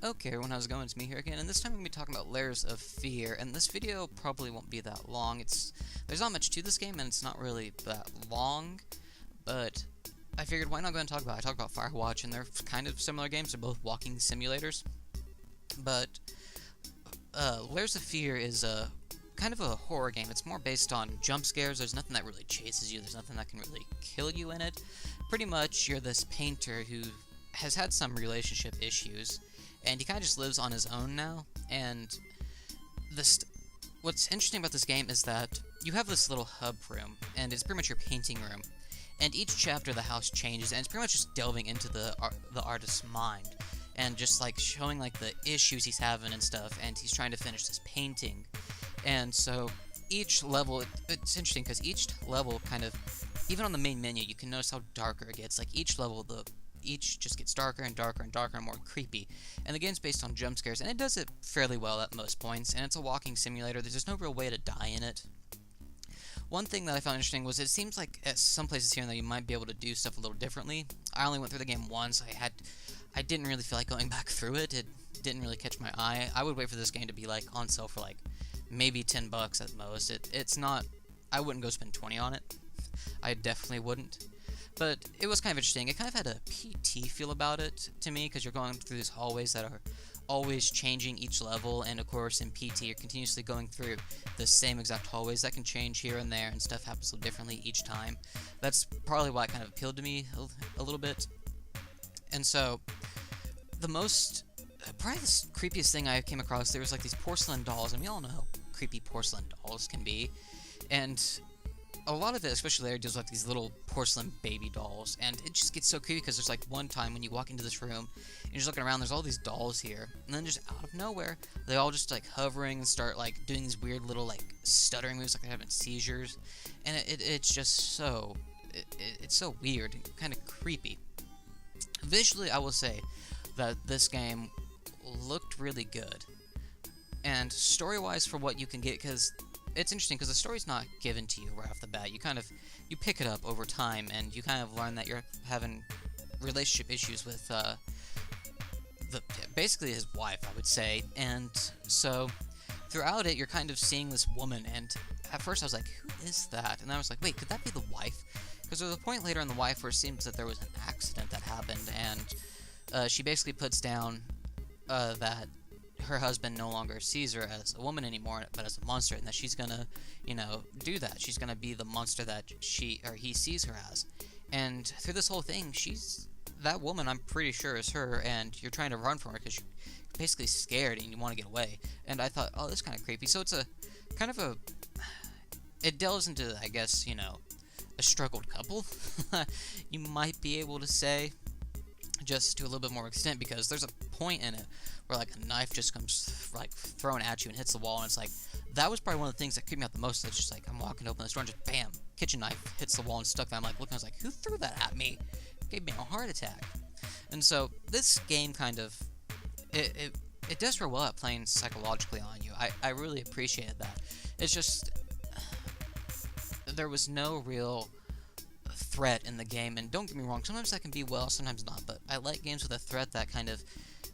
Okay everyone, how's it going? It's me here again, and this time I'm going to be talking about Layers of Fear, and this video probably won't be that long. There's not much to this game, and it's not really that long, but I figured why not go and talk about it. I talked about Firewatch, and they're kind of similar games. They're both walking simulators, but Layers of Fear is kind of a horror game. It's more based on jump scares. There's nothing that really chases you. There's nothing that can really kill you in it. Pretty much, you're this painter who has had some relationship issues, and he kind of just lives on his own now. And what's interesting about this game is that you have this little hub room, and it's pretty much your painting room. And each chapter the house changes, and it's pretty much just delving into the artist's mind, and just like showing like the issues he's having and stuff. And he's trying to finish this painting, and so each level, it's interesting because each level kind of, even on the main menu, you can notice how darker it gets. Like each level, each just gets darker and darker and darker and more creepy. And the game's based on jump scares, and it does it fairly well at most points, and it's a walking simulator. There's just no real way to die in it. One thing that I found interesting was it seems like at some places here and there you might be able to do stuff a little differently. I only went through the game once. I didn't really feel like going back through it. It didn't really catch my eye. I would wait for this game to be like on sale for like maybe $10 at most. It's not, I wouldn't go spend 20 on it. I definitely wouldn't. But it was kind of interesting. It kind of had a PT feel about it to me, because you're going through these hallways that are always changing each level, and of course in PT you're continuously going through the same exact hallways that can change here and there, and stuff happens a little differently each time. That's probably why it kind of appealed to me a little bit. And so, probably the creepiest thing I came across, there was like these porcelain dolls, and we all know how creepy porcelain dolls can be. And a lot of it, especially later, deals with these little porcelain baby dolls, and it just gets so creepy because there's like one time when you walk into this room, and you're just looking around, there's all these dolls here, and then just out of nowhere, they all just like hovering and start like doing these weird little like stuttering moves, like they're having seizures, and it's just so, it's so weird and kind of creepy. Visually, I will say that this game looked really good, and story-wise for what you can get, because it's interesting because the story's not given to you right off the bat. You pick it up over time, and you kind of learn that you're having relationship issues with basically his wife, I would say. And so throughout it, you're kind of seeing this woman, and at first I was like, who is that? And I was like, wait, could that be the wife? Because there's a point later in the wife where it seems that there was an accident that happened, and she basically puts down that her husband no longer sees her as a woman anymore, but as a monster, and that she's gonna, do that. She's gonna be the monster that he sees her as. And through this whole thing, that woman, I'm pretty sure, is her, and you're trying to run from her because you're basically scared and you want to get away. And I thought, oh, this is kind of creepy. So it's it delves into, I guess, a struggled couple, you might be able to say, just to a little bit more extent, because there's a point in it where like a knife just comes like thrown at you and hits the wall, and it's like, that was probably one of the things that creeped me out the most. It's just like, I'm walking open this door and just bam, kitchen knife hits the wall and stuck there. I'm like looking, I was like, who threw that at me? It gave me a heart attack. And so this game kind of, it does real well at playing psychologically on you. I really appreciated that. It's just, there was no real threat in the game, and don't get me wrong, sometimes that can be well, sometimes not, but I like games with a threat that kind of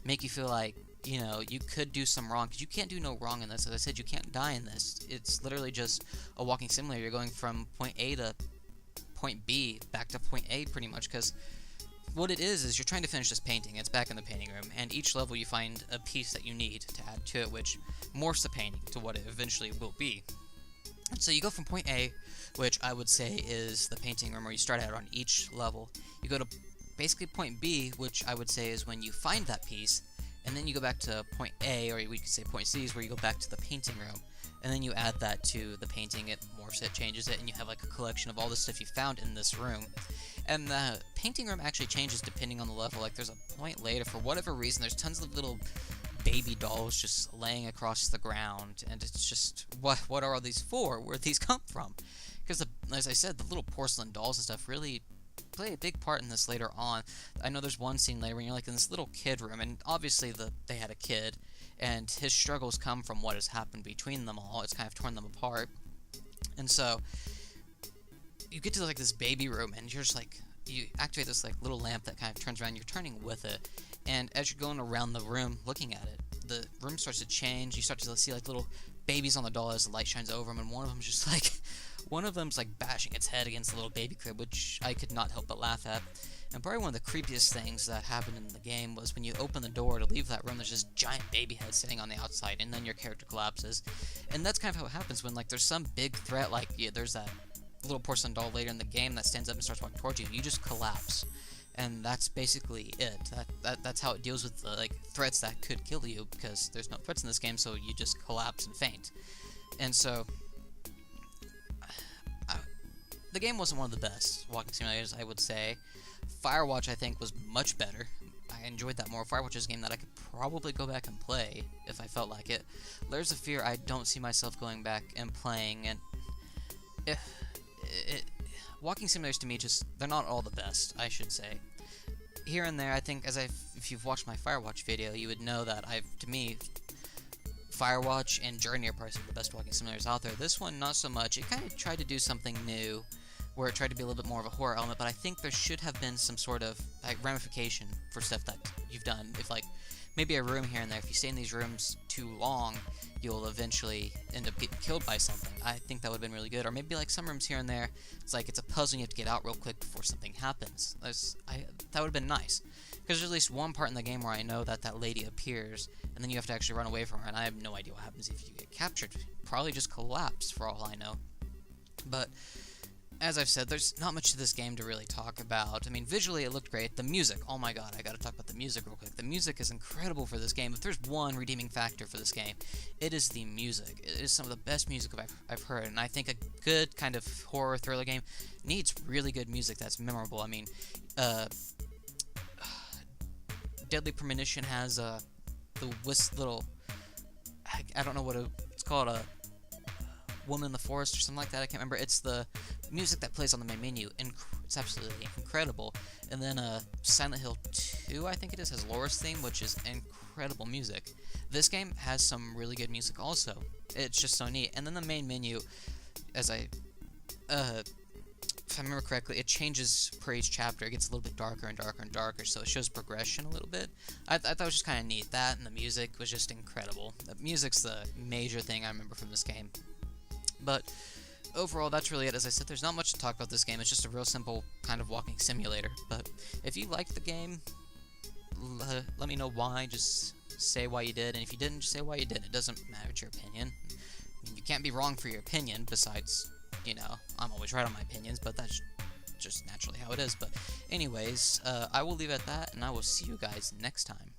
make you feel like, you could do some wrong, because you can't do no wrong in this. As I said, you can't die in this. It's literally just a walking simulator. You're going from point A to point B, back to point A pretty much, because what it is you're trying to finish this painting. It's back in the painting room, and each level you find a piece that you need to add to it, which morphs the painting to what it eventually will be. And so you go from point A, which I would say is the painting room where you start out on each level. You go to basically point B, which I would say is when you find that piece, and then you go back to point A, or we could say point C is where you go back to the painting room, and then you add that to the painting. It morphs it, changes it, and you have like a collection of all the stuff you found in this room. And the painting room actually changes depending on the level. Like there's a point later, for whatever reason, there's tons of little baby dolls just laying across the ground, and it's just, what are all these for? Where'd these come from? Because, as I said, the little porcelain dolls and stuff really play a big part in this later on. I know there's one scene later when you're like in this little kid room, and obviously they had a kid, and his struggles come from what has happened between them all. It's kind of torn them apart. And so you get to like this baby room, and you're just like, you activate this like little lamp that kind of turns around, you're turning with it, And as you're going around the room looking at it, the room starts to change. You start to see like little babies on the doll as the light shines over them, and one of them's just like, one of them's like bashing its head against the little baby crib, which I could not help but laugh at. And probably one of the creepiest things that happened in the game was when you open the door to leave that room, there's this giant baby head sitting on the outside, and then your character collapses. And that's kind of how it happens when like there's some big threat, like there's that little porcelain doll later in the game that stands up and starts walking towards you. You just collapse. And that's basically it. That's how it deals with the like threats that could kill you, because there's no threats in this game, so you just collapse and faint. And so the game wasn't one of the best walking simulators, I would say. Firewatch, I think, was much better. I enjoyed that more. Firewatch is a game that I could probably go back and play if I felt like it. Layers of Fear, I don't see myself going back and playing, and walking simulators to me they're not all the best, I should say. Here and there, I think, if you've watched my Firewatch video, you would know that to me, Firewatch and Journey are probably some of the best walking simulators out there. This one, not so much. It kind of tried to do something new, where it tried to be a little bit more of a horror element, but I think there should have been some sort of like ramification for stuff that you've done. If like maybe a room here and there, if you stay in these rooms too long, you'll eventually end up getting killed by something. I think that would have been really good. Or maybe like some rooms here and there, it's like it's a puzzle and you have to get out real quick before something happens. That would have been nice. Because there's at least one part in the game where I know that lady appears, and then you have to actually run away from her, and I have no idea what happens if you get captured. Probably just collapse, for all I know. But as I've said, there's not much to this game to really talk about. I mean, visually it looked great. The music, oh my god, I gotta talk about the music real quick. The music is incredible for this game. If there's one redeeming factor for this game, it is the music. It is some of the best music I've heard, and I think a good kind of horror thriller game needs really good music that's memorable. I mean, Deadly Premonition has the little, I don't know what it's called, a Woman in the Forest or something like that, I can't remember. It's the music that plays on the main menu, it's absolutely incredible. And then Silent Hill 2, I think it is, has Laura's theme, which is incredible music. This game has some really good music also. It's just so neat. And then the main menu, if I remember correctly, it changes per each chapter. It gets a little bit darker and darker and darker, so it shows progression a little bit. I thought it was just kind of neat. That and the music was just incredible. The music's the major thing I remember from this game. But overall, that's really it. As I said, there's not much to talk about this game. It's just a real simple kind of walking simulator. But if you liked the game, let me know why. Just say why you did. And if you didn't, just say why you didn't. It doesn't matter. It's your opinion. I mean, you can't be wrong for your opinion. Besides, I'm always right on my opinions. But that's just naturally how it is. But anyways, I will leave it at that. And I will see you guys next time.